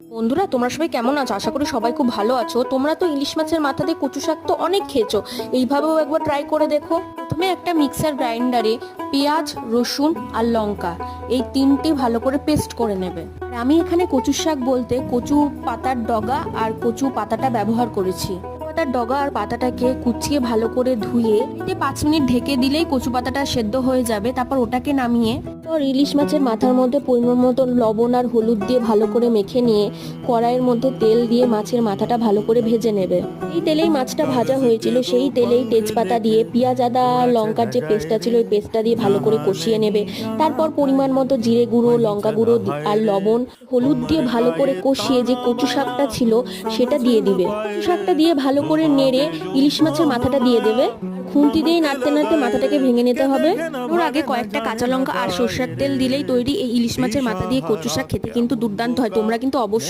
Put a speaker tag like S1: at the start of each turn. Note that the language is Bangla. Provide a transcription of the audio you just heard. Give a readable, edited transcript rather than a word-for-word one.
S1: বন্ধুরা, তোমরা সবাই কেমন আছো? আশা করি সবাই খুব ভালো আছো। তোমরা তো ইলিশ মাছের মাথা দিয়ে কচু শাক তো অনেক খেয়েছো, এইভাবেও একবার ট্রাই করে দেখো। প্রথমে একটা মিক্সার গ্রাইন্ডারে পেঁয়াজ, রসুন আর লঙ্কা এই তিনটে ভালো করে পেস্ট করে নেবে। আর আমি এখানে কচু শাক বলতে কচু পাতার ডগা আর কচু পাতাটা ব্যবহার করেছি। পাতার ডগা আর পাতাটাকে কুচিয়ে ভালো করে ধুয়ে 5 মিনিট ঢেকে দিলেই কচু পাতাটা সেদ্ধ হয়ে যাবে। তারপর ওটাকে নামিয়ে ইলিশ মাছের মাথার মধ্যে পরিমাণ মতো লবণ আর হলুদ দিয়ে ভালো করে মেখে নিয়ে কড়াইয়ের মধ্যে তেল দিয়ে মাছের মাথাটা ভালো করে ভেজে নেবে। এই তেলেই মাছটা ভাজা হয়েছিল, সেই তেলেই তেজপাতা দিয়ে পেঁয়াজ, আদা আর লঙ্কার যে পেস্টটা ছিল ওই পেস্টটা দিয়ে ভালো করে কষিয়ে নেবে। তারপর পরিমাণ মতো জিরে গুঁড়ো, লঙ্কা গুঁড়ো আর লবণ, হলুদ দিয়ে ভালো করে কষিয়ে যে কচু শাকটা ছিল সেটা দিয়ে দিবে। শাকটা দিয়ে ভালো করে নেড়ে ইলিশ মাছের মাথাটা দিয়ে দেবে। খুন্তি দিয়ে নাড়তে নাড়তে মাথাটাকে ভেঙে নিতে হবে। ওর আগে কয়েকটা কাঁচা লঙ্কা আর সর্ষের তেল দিলেই তৈরি এই ইলিশ মাছের মাথা দিয়ে কচু শাক। খেতে কিন্তু দুর্দান্ত হয়। তোমরা কিন্তু অবশ্যই